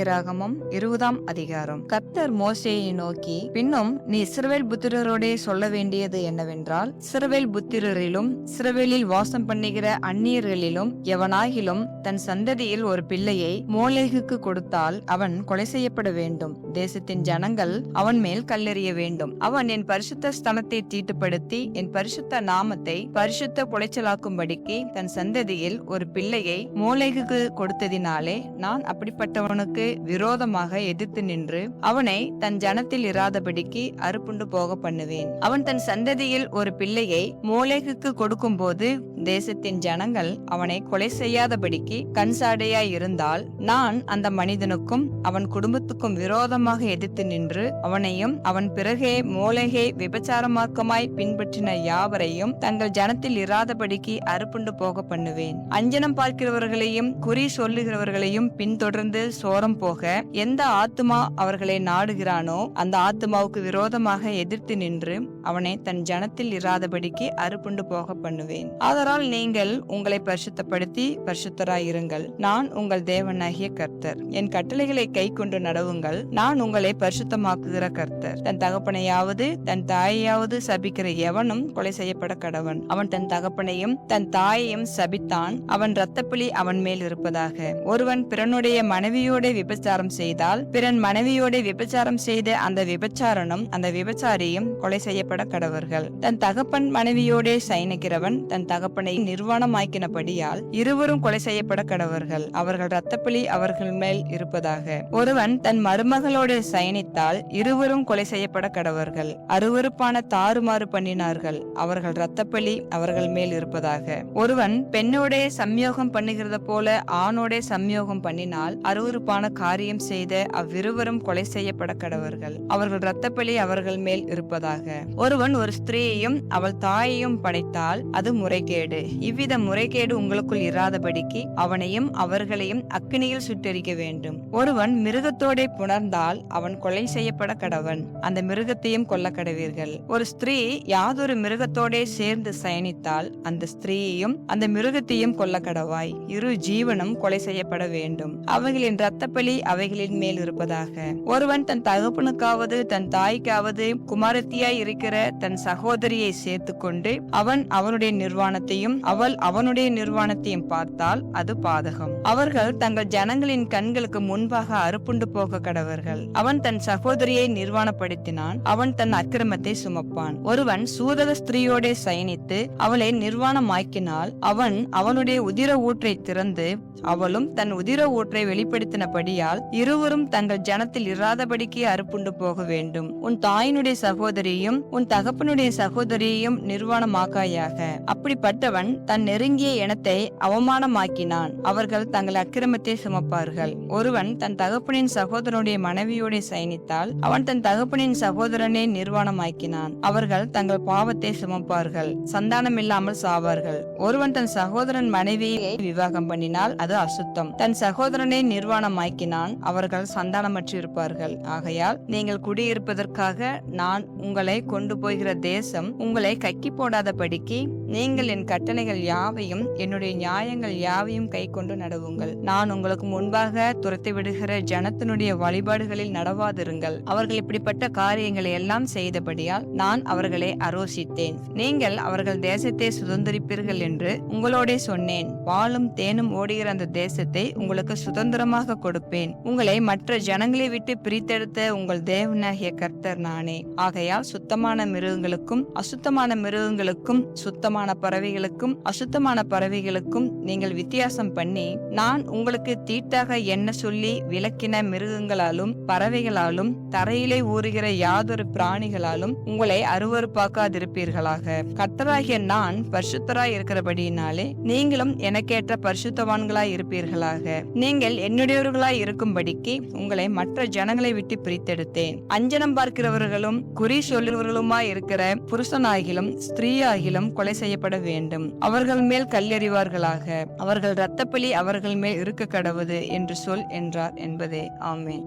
லேவியராகமம் 20ஆம் அதிகாரம். கர்த்தர் மோசேயை நோக்கி, பின்னும் நீ இஸ்ரவேல் புத்திரரோடே சொல்ல வேண்டியது என்னவென்றால், இஸ்ரவேல் புத்திரரிலும் இஸ்ரவேலில் வாசம் பண்ணுகிற அந்நியர்களிலும் எவனாகிலும் தன் சந்ததியில் ஒரு பிள்ளையை மோலேகுக்கு கொடுத்தால் அவன் கொலை செய்யப்பட வேண்டும். தேசத்தின் ஜனங்கள் அவன் மேல் கல்லெறிய வேண்டும். அவன் என் பரிசுத்த ஸ்தலத்தை தீட்டுப்படுத்தி என் பரிசுத்த நாமத்தை பரிசுத்த குலைச்சலாக்கும்படிக்கு தன் சந்ததியில் ஒரு பிள்ளையை மோலேகுக்கு கொடுத்ததினாலே நான் அப்படிப்பட்டவனுக்கு விரோதமாக எதிர்த்து நின்று அவனை தன் ஜனத்தில் இராதபடிக்கு அறுப்புண்டு போக பண்ணுவேன். அவன் தன் சந்ததியில் ஒரு பிள்ளையை மோலேகுக்கு கொடுக்கும் போது தேசத்தின் ஜனங்கள் அவனை கொலை செய்யாதபடிக்கு கண்சாடையாய் இருந்தால், நான் அந்த மனிதனுக்கும் அவன் குடும்பத்துக்கும் விரோதமாக எதிர்த்து நின்று அவனையும் அவன் பிறகே மோலேகை விபச்சாரமார்க்கமாய் பின்பற்றின யாவரையும் தங்கள் ஜனத்தில் இராதபடிக்கு அறுப்புண்டு போக பண்ணுவேன். அஞ்சனம் பார்க்கிறவர்களையும் குறி சொல்லுகிறவர்களையும் பின்தொடர்ந்து சோரம் போக எந்த ஆத்துமா அவர்களை நாடுகிறானோ அந்த ஆத்துமாவுக்கு விரோதமாக எதிர்த்து நின்று அவனை தன் ஜனத்தில் இராதபடிக்கு அறுப்புண்டு போக பண்ணுவேன். ஆதலால் நீங்கள் உங்களை பரிசுத்தப்படுத்தி பரிசுத்தராயிருங்கள். நான் உங்கள் தேவனாகிய கர்த்தர். என் கட்டளைகளை கை கொண்டு நடவுங்கள். நான் உங்களை பரிசுத்தமாக்குகிற கர்த்தர். தன் தகப்பனையாவது தன் தாயையாவது சபிக்கிற எவனும் கொலை செய்யப்பட கடவன். அவன் தன் தகப்பனையும் தன் தாயையும் சபித்தான், அவன் இரத்தப்பழி அவன் மேல் இருப்பதாக. ஒருவன் பிறனுடைய மனைவியோட விபச்சாரம் செய்தால் பிறன் மனைவியோட விபச்சாரம் செய்த அந்த விபச்சாரனும் அந்த விபச்சாரியும் கொலை செய்யப்பட கடவர்கள். தன் தகப்பன் மனைவியோட சயனிக்கிறவன் தன் தகப்பனை நிர்வாணமாக்கினபடியால் இருவரும் கொலை செய்யப்பட கடவர்கள். அவர்கள் இரத்தப்பழி அவர்கள் மேல் இருப்பதாக. ஒருவன் தன் மருமகளோட சயனித்தால் இருவரும் கொலை செய்யப்பட கடவர்கள். அருவருப்பான தாறுமாறு பண்ணினார்கள், அவர்கள் இரத்தப்பழி அவர்கள் மேல் இருப்பதாக. ஒருவன் பெண்ணோட சம்யோகம் பண்ணுகிறத போல ஆணோட சம்யோகம் பண்ணினால் அருவருப்பான காரியம் செய்த அவ்விருவரும் கொலை செய்யப்பட கடவர்கள். அவர்கள் இரத்தப்பழி அவர்கள் மேல் இருப்பதாக. ஒருவன் ஒரு ஸ்திரீயையும் அவள் தாயையும் படைத்தால் அது முறைகேடு. இவ்வித முறைகேடு உங்களுக்குள் இராதபடிக்கு அவனையும் அவர்களையும் அக்கினியில் சுட்டெரிக்க வேண்டும். ஒருவன் மிருகத்தோட புணர்ந்தால் அவன் கொலை செய்யப்பட கடவன். அந்த மிருகத்தையும் கொல்ல கடவீர்கள். ஒரு ஸ்திரீ யாதொரு மிருகத்தோட சேர்ந்து சயனித்தால் அந்த ஸ்திரீயையும் அந்த மிருகத்தையும் கொல்ல கடவாய். இரு ஜீவனும் கொலை செய்யப்பட வேண்டும். அவைகளின் இரத்தப்பழி அவைகளின் மேல் இருப்பதாக. ஒருவன் தன் தகப்பனுக்காவது தன் தாய்க்காவது குமாரத்தியாய் இருக்கிற தன் சகோதரியை சேர்த்து கொண்டு அவன் அவனுடைய நிர்வாணத்தையும் அவள் அவனுடைய நிர்வாணத்தையும் பார்த்தால் அது பாதகம். அவர்கள் தங்கள் ஜனங்களின் கண்களுக்கு முன்பாக அறுப்புண்டு போக கடவர்கள். அவன் தன் சகோதரியை நிர்வாணப்படுத்தினான், அவன் தன் அக்கிரமத்தை சுமப்பான். ஒருவன் சூதக ஸ்திரீயோட சயனித்து அவளை நிர்வாணமாக்கினால் அவன் அவனுடைய உதிர ஊற்றை திறந்து அவளும் தன் உதிர ஊற்றை வெளிப்படுத்தினபடியால் இருவரும் தங்கள் ஜனத்தில் இராதபடிக்கு அறுப்புண்டு போக வேண்டும். உன் தாயினுடைய சகோதரியையும் உன் தகப்பனுடைய சகோதரியையும் நிர்வாணமாக்காயாக. அப்படிப்பட்டவன் தன் நெருங்கிய இனத்தை அவமானமாக்கினான், அவர்கள் தங்கள் அக்கிரமத்தை சுமப்பார்கள். ஒருவன் தன் தகப்பனின் சகோதரனுடைய மனைவியோட சயனித்தால் அவன் தன் தகப்பனின் சகோதரனை நிர்வாணமாக்கினான், அவர்கள் தங்கள் பாவத்தை சுமப்பார்கள், சந்தானம் இல்லாமல் சாவார்கள். ஒருவன் தன் சகோதரன் மனைவியை விவாகம் பண்ணினால் அது அசுத்தம். தன் சகோதரனை நிர்வாணமாக்கினான், அவர்கள் சந்தானமற்று இருப்பார்கள். ஆகையால் நீங்கள் குடியிருப்பதற்காக நான் உங்களை கொண்டு போகிற தேசம் உங்களை கக்கி போடாதபடிக்கு நீங்கள் என் கட்டளைகள் யாவையும் என்னுடைய நியாயங்கள் யாவையும் கை கொண்டு நடவுங்கள். நான் உங்களுக்கு முன்பாக துரத்தி விடுகிற ஜனத்தினுடைய வழிபாடுகளில் நடவாதிருங்கள். அவர்கள் இப்படிப்பட்ட காரியங்களை எல்லாம் செய்தபடியால் நான் அவர்களை அரோசித்தேன். நீங்கள் அவர்கள் தேசத்தை சுதந்திரிப்பீர்கள் என்று உங்களோட சொன்னேன். பாலும் தேனும் ஓடுகிற அந்த தேசத்தை உங்களுக்கு சுதந்திரமாக கொடுப்பேன். உங்களை மற்ற ஜனங்களை விட்டு பிரித்தெடுத்த உங்கள் தேவனாகிய கர்த்தர் நானே. ஆகையால் சுத்தமான மிருகங்களுக்கும் அசுத்தமான மிருகங்களுக்கும் சுத்தமான பறவைகளுக்கும் அசுத்தமான பறவைகளுக்கும் நீங்கள் வித்தியாசம் பண்ணி நான் உங்களுக்கு தீட்டாக என்ன சொல்லி விலக்கின மிருகங்களாலும் பறவைகளாலும் தரையிலே ஊறுகிற யாதொரு பிராணிகளாலும் உங்களை அருவருப்பாக்காதிருப்பீர்களாக. கர்த்தராகிய நான் பரிசுத்தராய் இருக்கிறபடியினாலே நீங்களும் எனக்கேற்ற பரிசுத்தவான்களாய் இருப்பீர்களாக. நீங்கள் என்னுடையவர்களாய் இருக்கும்படிக்கு உங்களை மற்ற ஜனங்களை விட்டு பிரித்தெடுத்தேன். அஞ்சனம் பார்க்கிறவர்களும் குறி சொல்லுவர்களுமாய் இருக்கிற புருஷனாகிலும் ஸ்திரீயாகிலும் கொலை செய்யப்பட வேண்டும். அவர்கள் மேல் கல்லெறிவார்களாக. அவர்கள் இரத்தப்பழி அவர்கள் மேல் இருக்க கடவுது என்று சொல் என்றார் என்பதே. ஆமென்.